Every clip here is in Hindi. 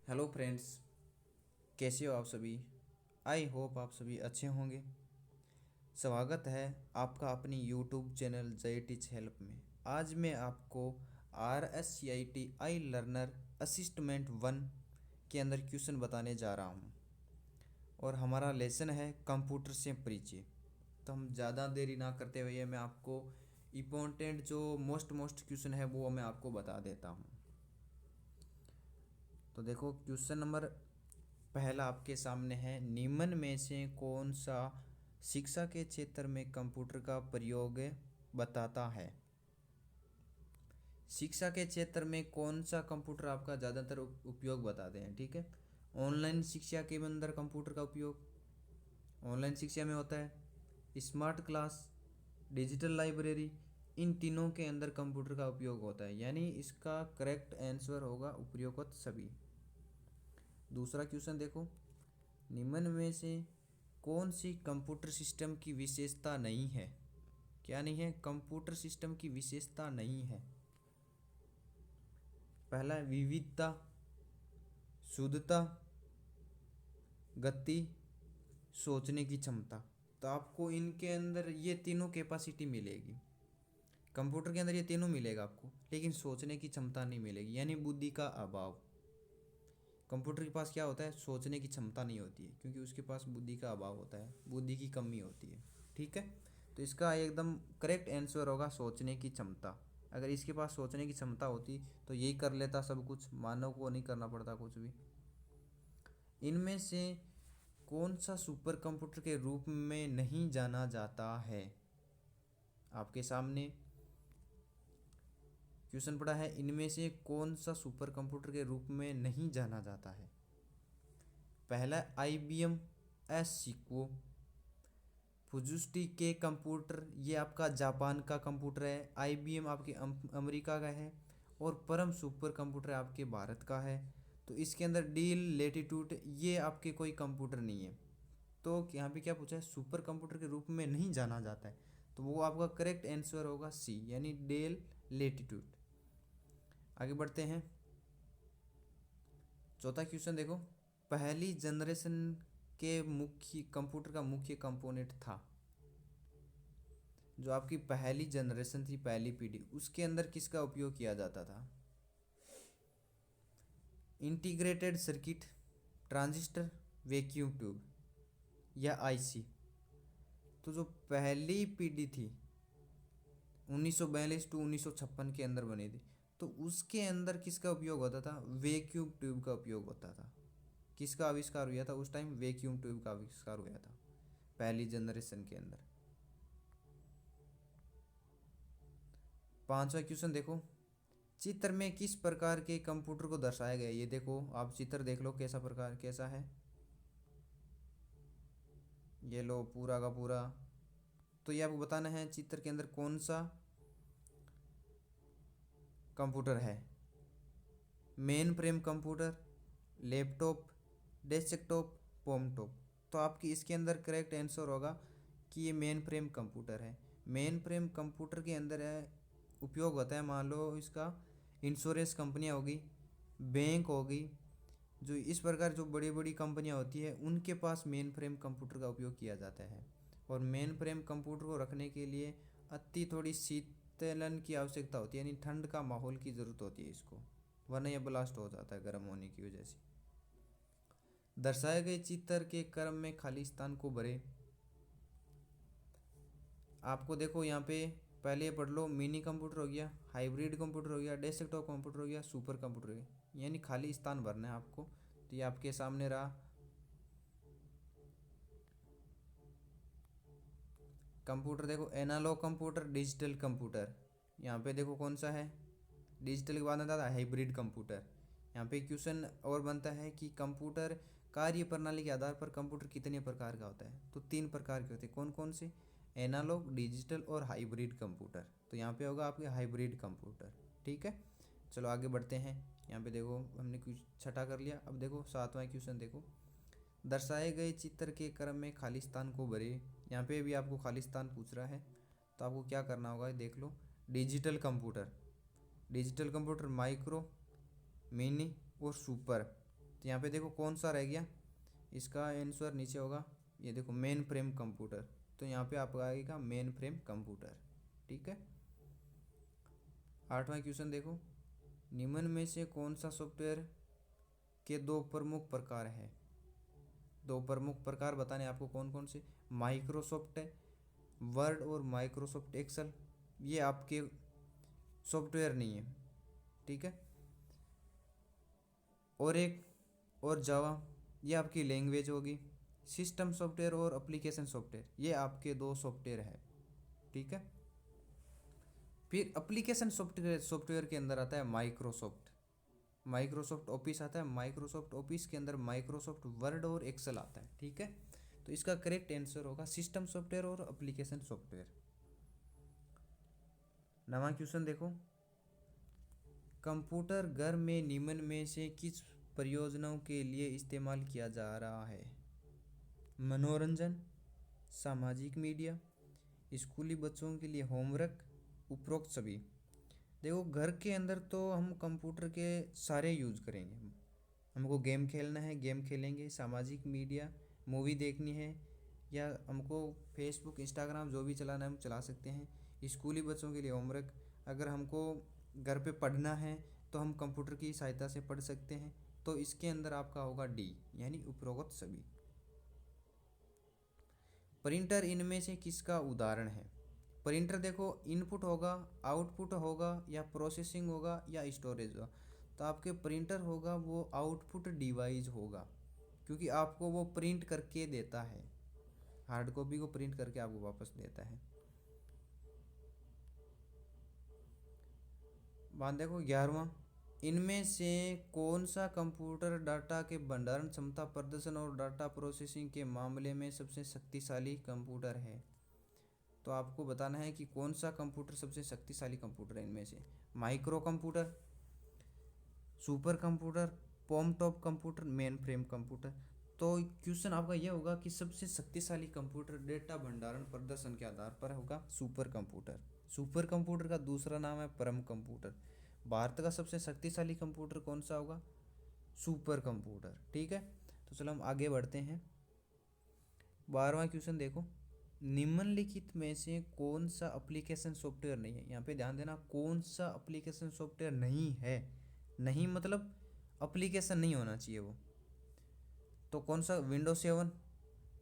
हेलो फ्रेंड्स, कैसे हो आप सभी। आई होप आप सभी अच्छे होंगे। स्वागत है आपका अपनी यूट्यूब चैनल जय टीच हेल्प में। आज मैं आपको RSCIT आई लर्नर असिस्टमेंट 1 के अंदर क्वेश्चन बताने जा रहा हूँ और हमारा लेसन है कंप्यूटर से परिचय। तो हम ज़्यादा देरी ना करते हुए मैं आपको इम्पोर्टेंट जो मोस्ट क्वेश्चन है वो मैं आपको बता देता हूँ। तो देखो, क्वेश्चन नंबर पहला आपके सामने है, निम्न में से कौन सा शिक्षा के क्षेत्र में कंप्यूटर का प्रयोग बताता है। शिक्षा के क्षेत्र में कौन सा कंप्यूटर आपका ज़्यादातर उपयोग बताते हैं। ठीक है, ऑनलाइन शिक्षा के अंदर कंप्यूटर का उपयोग ऑनलाइन शिक्षा में होता है। स्मार्ट क्लास, डिजिटल लाइब्रेरी, इन तीनों के अंदर कंप्यूटर का उपयोग होता है, यानी इसका करेक्ट आंसर होगा उपयुक्त सभी। दूसरा क्वेश्चन देखो, निम्न में से कौन सी कंप्यूटर सिस्टम की विशेषता नहीं है। क्या नहीं है? कंप्यूटर सिस्टम की विशेषता नहीं है। पहला है विविधता, शुद्धता, गति, सोचने की क्षमता। तो आपको इनके अंदर ये तीनों कैपेसिटी मिलेगी। कंप्यूटर के अंदर ये तीनों मिलेगा आपको, लेकिन सोचने की क्षमता नहीं मिलेगी, यानी बुद्धि का अभाव। कंप्यूटर के पास क्या होता है? सोचने की क्षमता नहीं होती है, क्योंकि उसके पास बुद्धि का अभाव होता है, बुद्धि की कमी होती है। ठीक है, तो इसका एकदम करेक्ट आंसर होगा सोचने की क्षमता। अगर इसके पास सोचने की क्षमता होती तो यही कर लेता सब कुछ, मानव को नहीं करना पड़ता कुछ भी। इनमें से कौन सा सुपर कंप्यूटर के रूप में नहीं जाना जाता है। आपके सामने क्वेश्चन पड़ा है, इनमें से कौन सा सुपर कंप्यूटर के रूप में नहीं जाना जाता है। पहला IBM एस सिक्वो, फुजुस्टी के कंप्यूटर, ये आपका जापान का कंप्यूटर है। IBM आपके अमेरिका का है और परम सुपर कंप्यूटर आपके भारत का है। तो इसके अंदर डील लेटीट्यूड ये आपके कोई कंप्यूटर नहीं है। तो यहाँ पे क्या पूछा है? सुपर कंप्यूटर के रूप में नहीं जाना जाता है, तो वो आपका करेक्ट आंसर होगा सी, यानी डेल लेटीट्यूड। आगे बढ़ते हैं। चौथा क्वेश्चन देखो, पहली जनरेशन के मुख्य कंप्यूटर का मुख्य कंपोनेंट था। जो आपकी पहली जनरेशन थी, पहली पीढ़ी, उसके अंदर किसका उपयोग किया जाता था? Integrated circuit, transistor, vacuum tube या IC। तो जो पहली पीढ़ी थी 1942 टू 1956 के अंदर बनी थी, तो उसके अंदर किसका उपयोग होता था? वैक्यूम ट्यूब का उपयोग होता था। किसका आविष्कार हुआ था उस टाइम? वैक्यूम ट्यूब का आविष्कार हुआ था पहली जनरेशन के अंदर। पांचवा क्वेश्चन देखो, चित्र में किस प्रकार के कंप्यूटर को दर्शाया गया है। ये देखो, आप चित्र देख लो कैसा प्रकार कैसा है। ये लो पूरा का पूरा। तो ये आपको बताना है चित्र के अंदर कौन सा कंप्यूटर है। Mainframe computer, laptop, desktop, palmtop. तो आपकी इसके अंदर करेक्ट आंसर होगा कि ये मेन फ्रेम कंप्यूटर है। मेन फ्रेम कंप्यूटर के अंदर उपयोग होता है, मान लो इसका इंश्योरेंस कंपनियाँ होगी, बैंक होगी, जो इस प्रकार जो बड़ी बड़ी कंपनियाँ होती है उनके पास मेन फ्रेम कंप्यूटर का उपयोग किया जाता है। और मेन फ्रेम कंप्यूटर को रखने के लिए अति थोड़ी शीतलन की आवश्यकता होती है, यानी ठंड का माहौल की ज़रूरत होती है इसको, वरना यह ब्लास्ट हो जाता है गर्म होने की वजह से। दर्शाए गए चित्र के क्रम में खाली स्थान को भरे। आपको देखो यहाँ पे पहले पढ़ लो, मिनी कंप्यूटर हो गया, हाइब्रिड कंप्यूटर हो गया, डेस्कटॉप कंप्यूटर हो गया, सुपर कंप्यूटर हो गया, यानी खाली स्थान भरना है आपको। तो ये आपके सामने रहा। कंप्यूटर देखो, एनालॉग कंप्यूटर, डिजिटल कंप्यूटर। यहाँ पे देखो कौन सा है? डिजिटल के बाद आता है हाइब्रिड कंप्यूटर। यहाँ पे क्वेश्चन और बनता है कि कंप्यूटर कार्य प्रणाली के आधार पर कंप्यूटर कितने प्रकार का होता है। तो 3 प्रकार के होते हैं। कौन कौन से? एनालॉग, डिजिटल और हाइब्रिड कंप्यूटर। तो यहाँ पे होगा आपके हाइब्रिड कंप्यूटर। ठीक है, चलो आगे बढ़ते हैं। यहाँ पे देखो हमने कुछ छठा कर लिया। अब देखो 7वां क्वेश्चन देखो, दर्शाए गए चित्र के क्रम में खाली स्थान को भरे। यहाँ पे भी आपको खाली स्थान पूछ रहा है, तो आपको क्या करना होगा देख लो। Digital computer, digital computer micro, mini और सुपर। तो यहाँ पे देखो कौन सा रह गया, इसका आंसर नीचे होगा, ये देखो मेन फ्रेम कंप्यूटर। तो यहाँ पे आपका आएगा मेन फ्रेम कंप्यूटर। ठीक है। 8वां क्वेश्चन देखो, निम्न में से कौन सा सॉफ्टवेयर के दो प्रमुख प्रकार है। दो प्रमुख प्रकार बताने आपको कौन कौन से, माइक्रोसॉफ्ट वर्ड और माइक्रोसॉफ्ट एक्सेल। ये आपके सॉफ्टवेयर नहीं है। ठीक है। और एक और जावा, ये आपकी लैंग्वेज होगी। सिस्टम सॉफ्टवेयर और एप्लीकेशन सॉफ्टवेयर, ये आपके दो सॉफ्टवेयर है। ठीक है। फिर एप्लीकेशन सॉफ्टवेयर के अंदर आता है माइक्रोसॉफ्ट, माइक्रोसॉफ्ट ऑफिस आता है। माइक्रोसॉफ्ट ऑफिस के अंदर माइक्रोसॉफ्ट वर्ड और एक्सेल आता है। ठीक है। तो इसका करेक्ट आंसर होगा सिस्टम सॉफ्टवेयर और एप्लीकेशन सॉफ्टवेयर। 9वां क्वेश्चन देखो, कंप्यूटर घर में निम्न में से किस परियोजनाओं के लिए इस्तेमाल किया जा रहा है। मनोरंजन, सामाजिक मीडिया, स्कूली बच्चों के लिए होमवर्क, उपरोक्त सभी। देखो घर के अंदर तो हम कंप्यूटर के सारे यूज करेंगे। हमको गेम खेलना है गेम खेलेंगे, सामाजिक मीडिया मूवी देखनी है, या हमको फेसबुक इंस्टाग्राम जो भी चलाना है हम चला सकते हैं। स्कूली बच्चों के लिए होमवर्क, अगर हमको घर पे पढ़ना है तो हम कंप्यूटर की सहायता से पढ़ सकते हैं। तो इसके अंदर आपका होगा डी, यानी उपरोक्त सभी। प्रिंटर इनमें से किसका उदाहरण है। प्रिंटर देखो इनपुट होगा, आउटपुट होगा, या प्रोसेसिंग होगा, या स्टोरेज होगा। तो आपके प्रिंटर होगा वो आउटपुट डिवाइस होगा, क्योंकि आपको वो प्रिंट करके देता है, हार्ड कॉपी को प्रिंट करके आपको वापस देता है। बात देखो 11वां, इनमें से कौन सा कंप्यूटर डाटा के भंडारण क्षमता, प्रदर्शन और डाटा प्रोसेसिंग के मामले में सबसे शक्तिशाली कंप्यूटर है। तो आपको बताना है कि कौन सा कंप्यूटर सबसे शक्तिशाली कंप्यूटर है इनमें से। Micro computer, super computer, palmtop computer, mainframe computer. तो क्वेश्चन आपका यह होगा कि सबसे शक्तिशाली कंप्यूटर डेटा भंडारण प्रदर्शन के आधार पर होगा सुपर कंप्यूटर। सुपर कंप्यूटर का दूसरा नाम है परम कंप्यूटर। भारत का सबसे शक्तिशाली कंप्यूटर कौन सा होगा, सुपर कंप्यूटर। ठीक है। तो चलो हम आगे बढ़ते हैं। 12वां क्वेश्चन देखो, निम्नलिखित में से कौन सा एप्लीकेशन सॉफ्टवेयर नहीं है। यहाँ पे ध्यान देना, कौन सा एप्लीकेशन सॉफ्टवेयर नहीं है। नहीं मतलब एप्लीकेशन नहीं होना चाहिए वो। तो कौन सा, विंडोज 7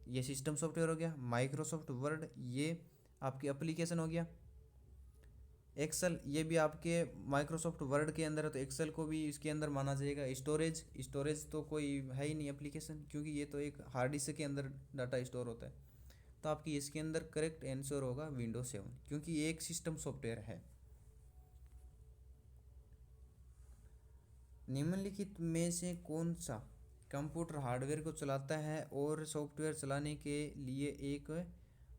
ये सिस्टम सॉफ्टवेयर हो गया, माइक्रोसॉफ्ट वर्ड ये आपकी एप्लीकेशन हो गया, एक्सेल ये भी आपके माइक्रोसॉफ्ट वर्ड के अंदर है तो एक्सेल को भी इसके अंदर माना जाएगा। स्टोरेज तो कोई है ही नहीं एप्लीकेशन, क्योंकि ये तो एक हार्ड डिस्क के अंदर डाटा स्टोर होता है। तो आपकी इसके अंदर करेक्ट आंसर होगा विंडोज 7, क्योंकि ये एक सिस्टम सॉफ्टवेयर है। निम्नलिखित में से कौन सा कंप्यूटर हार्डवेयर को चलाता है और सॉफ्टवेयर चलाने के लिए एक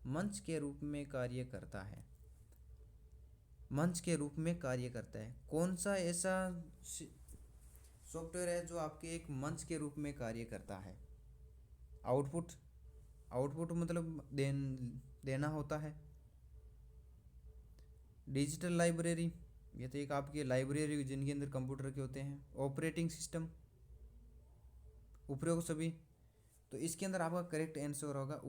मंच के रूप में कार्य करता है। मंच के रूप में कार्य करता है, कौन सा ऐसा सॉफ्टवेयर है जो आपके एक मंच के रूप में कार्य करता है। आउटपुट मतलब देना होता है। डिजिटल लाइब्रेरी, ये तो एक आपकी लाइब्रेरी जिनके अंदर कंप्यूटर के होते हैं। ऑपरेटिंग सिस्टम, उपयोग सभी। तो इसके अंदर आपका करेक्ट आंसर होगा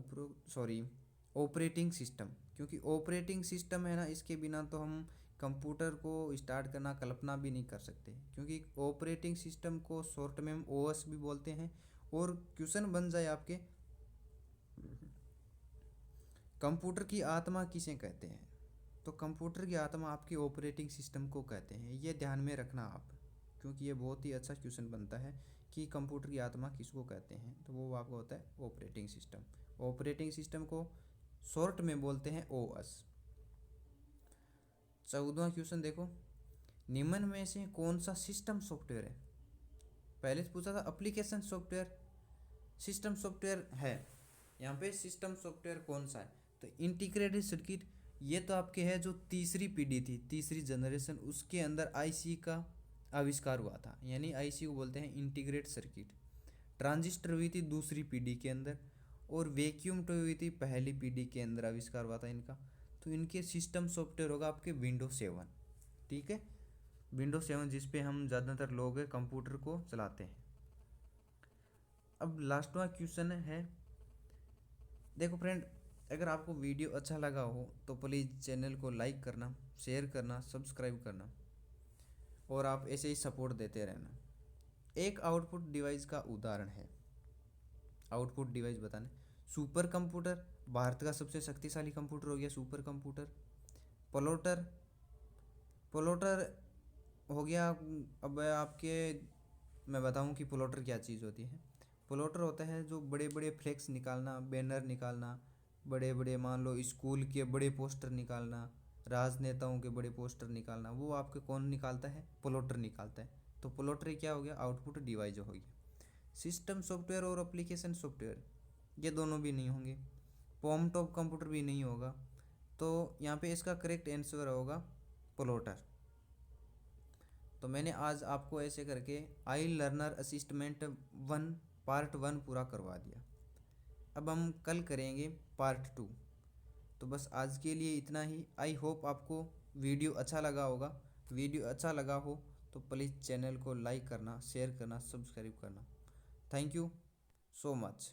ऑपरेटिंग सिस्टम, क्योंकि ऑपरेटिंग सिस्टम है ना, इसके बिना तो हम कंप्यूटर को स्टार्ट करना कल्पना भी नहीं कर सकते, क्योंकि ऑपरेटिंग सिस्टम को शॉर्ट में हम ओएस भी बोलते हैं। और क्वेश्चन बन जाए आपके, कंप्यूटर की आत्मा किसे कहते हैं। तो कंप्यूटर की आत्मा आपकी ऑपरेटिंग सिस्टम को कहते हैं, ये ध्यान में रखना आप, क्योंकि ये बहुत ही अच्छा क्वेश्चन बनता है कि कंप्यूटर की आत्मा किसको कहते हैं। तो वो आपको होता है ऑपरेटिंग सिस्टम। ऑपरेटिंग सिस्टम को शॉर्ट में बोलते हैं ओएस। 14वां क्वेश्चन देखो, निम्न में से कौन सा सिस्टम सॉफ्टवेयर है। पहले से पूछा था एप्लीकेशन सॉफ्टवेयर, सिस्टम सॉफ्टवेयर है। यहाँ पे सिस्टम सॉफ्टवेयर कौन सा है, तो इंटीग्रेटेड सर्किट, ये तो आपके है जो तीसरी पीढ़ी थी, तीसरी जनरेशन, उसके अंदर आईसी का आविष्कार हुआ था, यानी आईसी को बोलते हैं इंटीग्रेटेड सर्किट। ट्रांजिस्टर हुई थी दूसरी पीढ़ी के अंदर, और वैक्यूम ट्यूब हुई थी पहली पीढ़ी के अंदर आविष्कार हुआ था इनका। तो इनके सिस्टम सॉफ्टवेयर होगा आपके विंडोज 7। ठीक है, विंडोज 7 जिस पे हम ज़्यादातर लोग कंप्यूटर को चलाते हैं। अब लास्टवा क्वेश्चन है, देखो फ्रेंड, अगर आपको वीडियो अच्छा लगा हो तो प्लीज़ चैनल को लाइक करना, शेयर करना, सब्सक्राइब करना, और आप ऐसे ही सपोर्ट देते रहना। एक आउटपुट डिवाइस का उदाहरण है, आउटपुट डिवाइस बताने, सुपर कंप्यूटर, भारत का सबसे शक्तिशाली कंप्यूटर हो गया सुपर कंप्यूटर। प्लोटर, प्लोटर हो गया। अब आपके मैं बताऊं कि प्लोटर क्या चीज़ होती है। प्लोटर होता है जो बड़े बड़े फ्लेक्स निकालना, बैनर निकालना, बड़े बड़े मान लो स्कूल के बड़े पोस्टर निकालना, राजनेताओं के बड़े पोस्टर निकालना, वो आपके कौन निकालता है? प्लोटर निकालता है। तो प्लोटर क्या हो गया? आउटपुट डिवाइस हो गया। सिस्टम सॉफ्टवेयर और एप्लीकेशन सॉफ्टवेयर, ये दोनों भी नहीं होंगे। पॉम टॉप कंप्यूटर भी नहीं होगा। तो यहाँ पे इसका करेक्ट आंसर होगा प्लोटर। तो मैंने आज आपको ऐसे करके आई लर्नर असिस्टमेंट 1 पार्ट 1 पूरा करवा दिया। अब हम कल करेंगे पार्ट 2। तो बस आज के लिए इतना ही। आई होप आपको वीडियो अच्छा लगा होगा। वीडियो अच्छा लगा हो तो प्लीज़ चैनल को लाइक करना, शेयर करना, सब्सक्राइब करना। Thank you so much.